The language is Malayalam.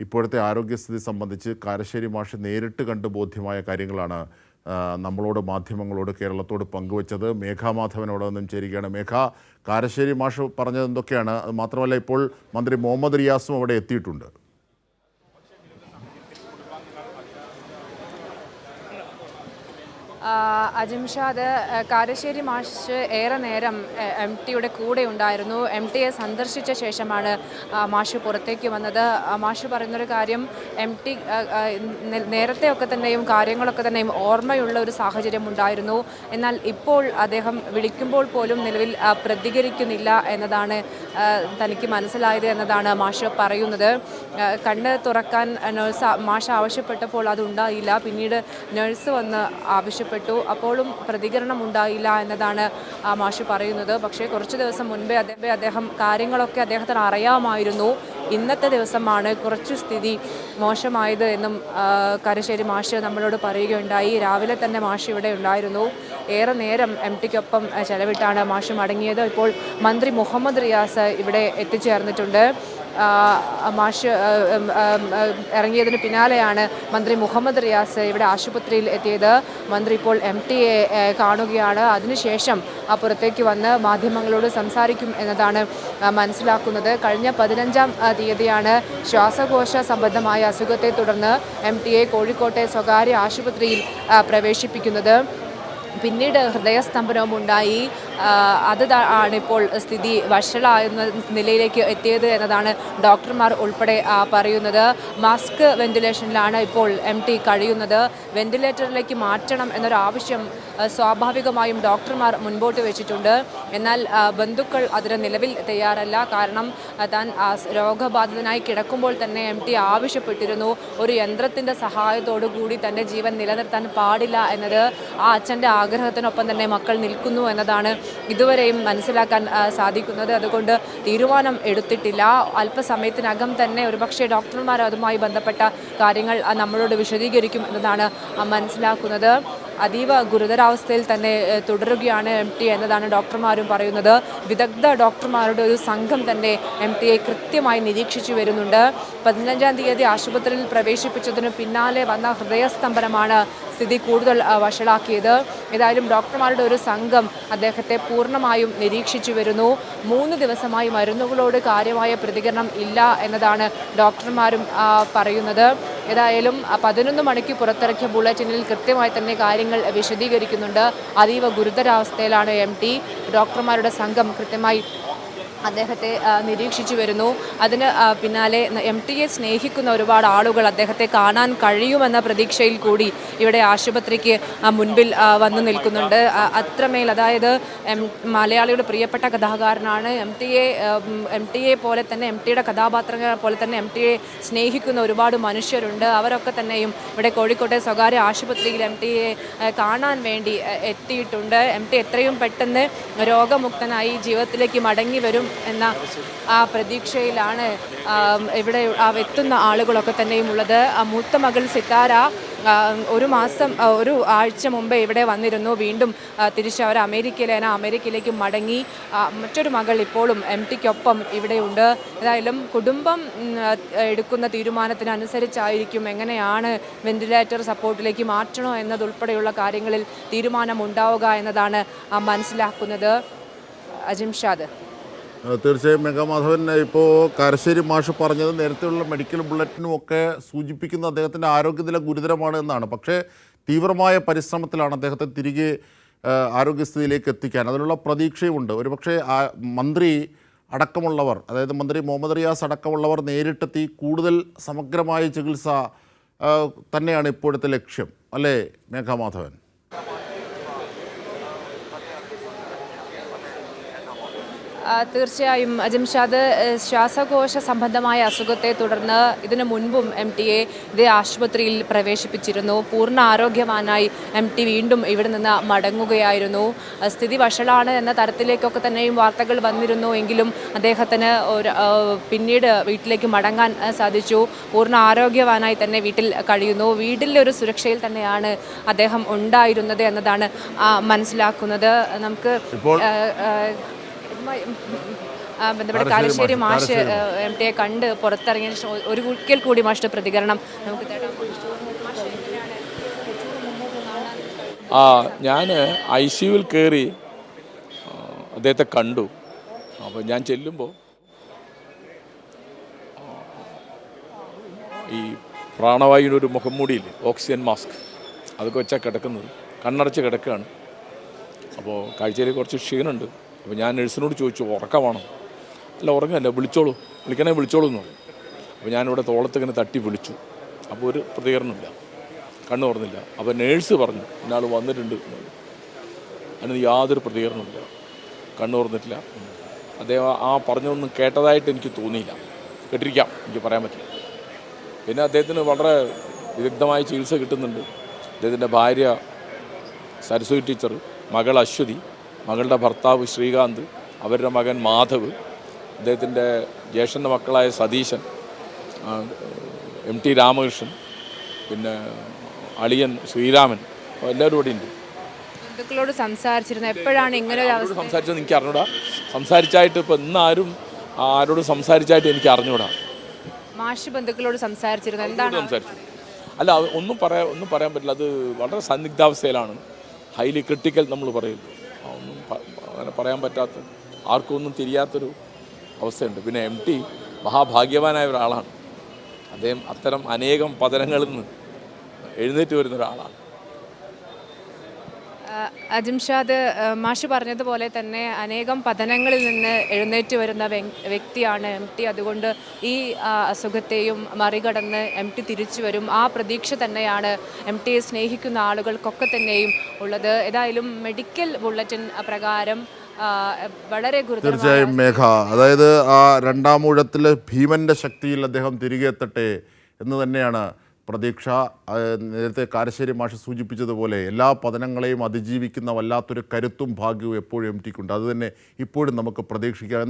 ഇപ്പോഴത്തെ ആരോഗ്യസ്ഥിതി സംബന്ധിച്ച് കാരശ്ശേരി മാഷ് നേരിട്ട് കണ്ട് ബോധ്യമായ കാര്യങ്ങളാണ് നമ്മളോട് മാധ്യമങ്ങളോട് കേരളത്തോട് പങ്കുവച്ചത്. മേഘാമാധവനോടൊന്നും ചേരുകയാണ്. മേഘ, കാരശ്ശേരി മാഷ് പറഞ്ഞത് എന്തൊക്കെയാണ്? അത് മാത്രമല്ല, ഇപ്പോൾ മന്ത്രി മുഹമ്മദ് റിയാസും അവിടെ എത്തിയിട്ടുണ്ട്. അജിംഷാദ്, കാരശ്ശേരി മാഷ് ഏറെ നേരം MTയുടെ കൂടെ ഉണ്ടായിരുന്നു. MTയെ സന്ദർശിച്ച ശേഷമാണ് മാഷ് പുറത്തേക്ക് വന്നത്. മാഷ് പറയുന്നൊരു കാര്യം, MT നേരത്തെയൊക്കെ തന്നെയും കാര്യങ്ങളൊക്കെ തന്നെയും ഓർമ്മയുള്ള ഒരു സാഹചര്യം ഉണ്ടായിരുന്നു. എന്നാൽ ഇപ്പോൾ അദ്ദേഹം വിളിക്കുമ്പോൾ പോലും നിലവിൽ പ്രതികരിക്കുന്നില്ല എന്നതാണ് തനിക്ക് മനസ്സിലായത് എന്നതാണ് മാഷ് പറയുന്നത്. കണ്ണ് തുറക്കാൻ മാഷ് ആവശ്യപ്പെട്ടപ്പോൾ അതുണ്ടായില്ല. പിന്നീട് നഴ്സ് വന്ന് ആവശ്യപ്പെട്ടു, അപ്പോഴും പ്രതികരണം ഉണ്ടായില്ല എന്നതാണ് മാഷ് പറയുന്നത്. പക്ഷേ കുറച്ച് ദിവസം മുൻപേ അദ്ദേഹം കാര്യങ്ങളൊക്കെ അദ്ദേഹത്തിന് അറിയാമായിരുന്നു. ഇന്നത്തെ ദിവസമാണ് കുറച്ച് സ്ഥിതി മോശമായത് എന്നും കാരശ്ശേരി മാഷ് നമ്മളോട് പറയുകയുണ്ടായി. രാവിലെ തന്നെ മാഷ് ഇവിടെ ഉണ്ടായിരുന്നു. ഏറെ നേരം MTക്കൊപ്പം ചെലവിട്ടാണ് മാഷ് മടങ്ങിയത്. ഇപ്പോൾ മന്ത്രി മുഹമ്മദ് റിയാസ് ഇവിടെ എത്തിച്ചേർന്നിട്ടുണ്ട്. മാഷ് ഇറങ്ങിയതിന് പിന്നാലെയാണ് മന്ത്രി മുഹമ്മദ് റിയാസ് ഇവിടെ ആശുപത്രിയിൽ എത്തിയത്. മന്ത്രി ഇപ്പോൾ MTയെ കാണുകയാണ്. അതിനുശേഷം പുറത്തേക്ക് വന്ന് മാധ്യമങ്ങളോട് സംസാരിക്കും എന്നതാണ് മനസ്സിലാക്കുന്നത്. കഴിഞ്ഞ 15-ാം തീയതിയാണ് ശ്വാസകോശ സംബന്ധമായ അസുഖത്തെ തുടർന്ന് MTയെ കോഴിക്കോട്ടെ സ്വകാര്യ ആശുപത്രിയിൽ പ്രവേശിപ്പിക്കുന്നത്. പിന്നീട് ഹൃദയസ്തംഭനവും ഉണ്ടായി. ആണിപ്പോൾ സ്ഥിതി വഷളാകുന്ന നിലയിലേക്ക് എത്തിയത് എന്നതാണ് ഡോക്ടർമാർ ഉൾപ്പെടെ പറയുന്നത്. മാസ്ക് വെന്റിലേഷനിലാണ് ഇപ്പോൾ MT കഴിയുന്നത്. വെന്റിലേറ്ററിലേക്ക് മാറ്റണം എന്നൊരാവശ്യം സ്വാഭാവികമായും ഡോക്ടർമാർ മുൻപോട്ട് വെച്ചിട്ടുണ്ട്. എന്നാൽ ബന്ധുക്കൾ അതിന് നിലവിൽ തയ്യാറല്ല. കാരണം താൻ രോഗബാധിതനായി കിടക്കുമ്പോൾ തന്നെ MT ആവശ്യപ്പെട്ടിരുന്നു, ഒരു യന്ത്രത്തിൻ്റെ സഹായത്തോടു കൂടി തൻ്റെ ജീവൻ നിലനിർത്താൻ പാടില്ല എന്നത്. ആ അച്ഛൻ്റെ ആഗ്രഹത്തിനൊപ്പം തന്നെ മക്കൾ നിൽക്കുന്നു എന്നതാണ് ഇതുവരെയും മനസ്സിലാക്കാൻ സാധിക്കുന്നത്. അതുകൊണ്ട് തീരുമാനം എടുത്തിട്ടില്ല. അല്പസമയത്തിനകം തന്നെ ഒരുപക്ഷെ ഡോക്ടർമാർ അതുമായി ബന്ധപ്പെട്ട കാര്യങ്ങൾ നമ്മളോട് വിശദീകരിക്കും എന്നതാണ് മനസ്സിലാക്കുന്നത്. അതീവ ഗുരുതരാവസ്ഥയിൽ തന്നെ തുടരുകയാണ് MT എന്നതാണ് ഡോക്ടർമാരും പറയുന്നത്. വിദഗ്ധ ഡോക്ടർമാരുടെ ഒരു സംഘം തന്നെ MTയെ കൃത്യമായി നിരീക്ഷിച്ചു വരുന്നുണ്ട്. 15-ാം തീയതി ആശുപത്രിയിൽ പ്രവേശിപ്പിച്ചതിന് പിന്നാലെ വന്ന ഹൃദയസ്തംഭനമാണ് സ്ഥിതി കൂടുതൽ വഷളാക്കിയത്. ഏതായാലും ഡോക്ടർമാരുടെ ഒരു സംഘം അദ്ദേഹത്തെ പൂർണ്ണമായും നിരീക്ഷിച്ചു വരുന്നു. 3 ദിവസമായി മരുന്നുകളോട് കാര്യമായ പ്രതികരണം ഇല്ല എന്നതാണ് ഡോക്ടർമാരും പറയുന്നത്. ഏതായാലും 11 മണിക്ക് പുറത്തിറക്കിയ ബുള്ളറ്റിനിൽ കൃത്യമായി തന്നെ കാര്യങ്ങൾ വിശദീകരിക്കുന്നുണ്ട്. അതീവ ഗുരുതരാവസ്ഥയിലാണ് MT. ഡോക്ടർമാരുടെ സംഘം കൃത്യമായി അദ്ദേഹത്തെ നിരീക്ഷിച്ചു വരുന്നു. അതിന് പിന്നാലെ MTയെ സ്നേഹിക്കുന്ന ഒരുപാട് ആളുകൾ അദ്ദേഹത്തെ കാണാൻ കഴിയുമെന്ന പ്രതീക്ഷയിൽ കൂടി ഇവിടെ ആശുപത്രിക്ക് മുൻപിൽ വന്നു നിൽക്കുന്നുണ്ട്. അത്രമേൽ, അതായത് മലയാളിയുടെ പ്രിയപ്പെട്ട കഥാകാരനാണ്. MTയെ പോലെ തന്നെ, MTയുടെ കഥാപാത്രങ്ങളെ പോലെ തന്നെ MTയെ സ്നേഹിക്കുന്ന ഒരുപാട് മനുഷ്യരുണ്ട്. അവരൊക്കെ തന്നെയും ഇവിടെ കോഴിക്കോട്ടെ സ്വകാര്യ ആശുപത്രിയിൽ MTയെ കാണാൻ വേണ്ടി എത്തിയിട്ടുണ്ട്. MT എത്രയും പെട്ടെന്ന് രോഗമുക്തനായി ജീവിതത്തിലേക്ക് മടങ്ങി വരും എന്ന ആ പ്രതീക്ഷയിലാണ് ഇവിടെ എത്തുന്ന ആളുകളൊക്കെ തന്നെയും ഉള്ളത്. മൂത്ത മകൾ സിത്താര ഒരു ആഴ്ച മുമ്പ് ഇവിടെ വന്നിരുന്നു. വീണ്ടും തിരിച്ച് അവർ അമേരിക്കയിലേക്ക് മടങ്ങി. മറ്റൊരു മകൾ ഇപ്പോഴും MTക്കൊപ്പം ഇവിടെയുണ്ട്. ഏതായാലും കുടുംബം എടുക്കുന്ന തീരുമാനത്തിനനുസരിച്ചായിരിക്കും എങ്ങനെയാണ് വെന്റിലേറ്റർ സപ്പോർട്ടിലേക്ക് മാറ്റണോ എന്നതുൾപ്പെടെയുള്ള കാര്യങ്ങളിൽ തീരുമാനമുണ്ടാവുക എന്നതാണ് മനസ്സിലാക്കുന്നത്. അജിംഷാദ്. തീർച്ചയായും മേഘമാധവൻ, ഇപ്പോൾ കാരശ്ശേരി മാഷ് പറഞ്ഞത് നേരത്തെയുള്ള മെഡിക്കൽ ബുള്ളറ്റിനും ഒക്കെ സൂചിപ്പിക്കുന്ന അദ്ദേഹത്തിൻ്റെ ആരോഗ്യനില ഗുരുതരമാണ് എന്നാണ്. പക്ഷേ തീവ്രമായ പരിശ്രമത്തിലാണ് അദ്ദേഹത്തെ തിരികെ ആരോഗ്യസ്ഥിതിയിലേക്ക് എത്തിക്കാൻ. അതിനുള്ള പ്രതീക്ഷയുമുണ്ട്. ഒരുപക്ഷെ മന്ത്രി അടക്കമുള്ളവർ, അതായത് മന്ത്രി മുഹമ്മദ് റിയാസ് അടക്കമുള്ളവർ നേരിട്ടെത്തി കൂടുതൽ സമഗ്രമായ ചികിത്സ തന്നെയാണ് ഇപ്പോഴത്തെ ലക്ഷ്യം, അല്ലേ മേഘമാധവൻ? തീർച്ചയായും അജിംഷാദ്, ശ്വാസകോശ സംബന്ധമായ അസുഖത്തെ തുടർന്ന് ഇതിനു മുൻപും MTയെ ഇതേ ആശുപത്രിയിൽ പ്രവേശിപ്പിച്ചിരുന്നു. പൂർണ്ണ ആരോഗ്യവാനായി MT വീണ്ടും ഇവിടെ നിന്ന് മടങ്ങുകയായിരുന്നു. സ്ഥിതി വഷളാണ് എന്ന തരത്തിലേക്കൊക്കെ തന്നെയും വാർത്തകൾ വന്നിരുന്നു. എങ്കിലും അദ്ദേഹത്തിന് പിന്നീട് വീട്ടിലേക്ക് മടങ്ങാൻ സാധിച്ചു. പൂർണ്ണ ആരോഗ്യവാനായി തന്നെ വീട്ടിൽ കഴിയുന്നു. വീട്ടിലെ ഒരു സുരക്ഷയിൽ തന്നെയാണ് അദ്ദേഹം ഉണ്ടായിരുന്നത് എന്നതാണ് മനസ്സിലാക്കുന്നത്. നമുക്ക് ബന്ധപ്പെട്ട് കാരശ്ശേരി മാഷ് എം ടിയെ കണ്ട് പുറത്തിറങ്ങിയതിന് ശേഷം ഒരിക്കൽ കൂടി മാഷിന്റെ പ്രതികരണം നമുക്ക് തേടാം. ഞാൻ ICUവിൽ കയറി അദ്ദേഹത്തെ കണ്ടു. അപ്പോൾ ഞാൻ ചെല്ലുമ്പോൾ ഈ പ്രാണവായുവിൻ്റെ ഒരു മുഖംമൂടിയില്ലേ, ഓക്സിജൻ മാസ്ക്, അതൊക്കെ വെച്ചാൽ കിടക്കുന്നത്, കണ്ണടച്ച് കിടക്കുകയാണ്. അപ്പോൾ കാഴ്ചയിൽ കുറച്ച് ക്ഷീണമുണ്ട്. അപ്പോൾ ഞാൻ നഴ്സിനോട് ചോദിച്ചു, ഉറക്കമാണോ? അല്ല, ഉറങ്ങല്ല, വിളിച്ചോളൂ, വിളിച്ചോളൂ എന്ന് പറഞ്ഞു. അപ്പോൾ ഞാനിവിടെ തോളത്ത് ഇങ്ങനെ തട്ടി വിളിച്ചു. അപ്പോൾ ഒരു പ്രതികരണമില്ല, കണ്ണു തുറന്നില്ല. അപ്പോൾ നേഴ്സ് പറഞ്ഞു ഇന്നാൾ വന്നിട്ടുണ്ട്. അതിന് യാതൊരു പ്രതികരണമില്ല, കണ്ണു തുറന്നിട്ടില്ല. അദ്ദേഹം പറഞ്ഞതൊന്നും കേട്ടതായിട്ട് എനിക്ക് തോന്നിയില്ല. കേട്ടിരിക്കാം, എനിക്ക് പറയാൻ പറ്റില്ല. പിന്നെ അദ്ദേഹത്തിന് വളരെ വിദഗ്ധമായ ചികിത്സ കിട്ടുന്നുണ്ട്. അദ്ദേഹത്തിൻ്റെ ഭാര്യ സരസ്വതി ടീച്ചർ, മകൾ അശ്വതി, മകളുടെ ഭർത്താവ് ശ്രീകാന്ത്, അവരുടെ മകൻ മാധവ്, അദ്ദേഹത്തിൻ്റെ ജ്യേഷ്ഠൻ്റെ മക്കളായ സതീശൻ, MT രാമകൃഷ്ണൻ, പിന്നെ അളിയൻ ശ്രീരാമൻ, എല്ലാവരും ഇവിടെ ഉണ്ട്. ബന്ധുക്കളോട് സംസാരിച്ചിരുന്നു. എപ്പോഴാണ് ഇങ്ങനെ ഒരു അവസ്ഥ സംസാരിച്ചത് എനിക്ക് അറിഞ്ഞൂടാ. സംസാരിച്ചായിട്ട് ഇപ്പോൾ ഇന്നാരും ആരോട് സംസാരിച്ചായിട്ട് എനിക്ക് അറിഞ്ഞൂടാ. മാഷ് ബന്ധുക്കളോട് സംസാരിച്ചിരുന്നു. എന്താണ് സംസാരിച്ചു? അല്ല, ഒന്നും പറയാൻ പറ്റില്ല. അത് വളരെ സന്നിഗ്ധാവസ്ഥയിലാണ്. ഹൈലി ക്രിട്ടിക്കൽ നമ്മൾ പറയുന്നു. ഒന്നും അങ്ങനെ പറയാൻ പറ്റാത്ത, ആർക്കും ഒന്നും തിരിയാത്തൊരു അവസ്ഥയുണ്ട്. പിന്നെ MT മഹാഭാഗ്യവാനായ ഒരാളാണ്. അദ്ദേഹം അത്തരം അനേകം പതനങ്ങളിൽ നിന്ന് എഴുന്നേറ്റ് വരുന്ന ഒരാളാണ്. അജിംഷാദ്, മാഷ് പറഞ്ഞതുപോലെ തന്നെ അനേകം പതനങ്ങളിൽ നിന്ന് എഴുന്നേറ്റ് വരുന്ന വ്യക്തിയാണ് MT. അതുകൊണ്ട് ഈ അസുഖത്തെയും മറികടന്ന് MT തിരിച്ചു വരും. ആ പ്രതീക്ഷ തന്നെയാണ് MTയെ സ്നേഹിക്കുന്ന ആളുകൾക്കൊക്കെ തന്നെയും ഉള്ളത്. ഏതായാലും മെഡിക്കൽ ബുള്ളറ്റിൻ പ്രകാരം വളരെ തീർച്ചയായും മേഘ, അതായത് ആ രണ്ടാം ഊഴത്തിൽ ഭീമൻ്റെ ശക്തിയിൽ അദ്ദേഹം തിരികെ എത്തട്ടെ എന്ന് തന്നെയാണ് പ്രതീക്ഷ. നേരത്തെ കാരശ്ശേരി മാഷ് സൂചിപ്പിച്ചതുപോലെ എല്ലാ പതനങ്ങളെയും അതിജീവിക്കുന്ന വല്ലാത്തൊരു കരുത്തും ഭാഗ്യവും എപ്പോഴും MTക്കുണ്ട്. അതുതന്നെ ഇപ്പോഴും നമുക്ക് പ്രതീക്ഷിക്കാം.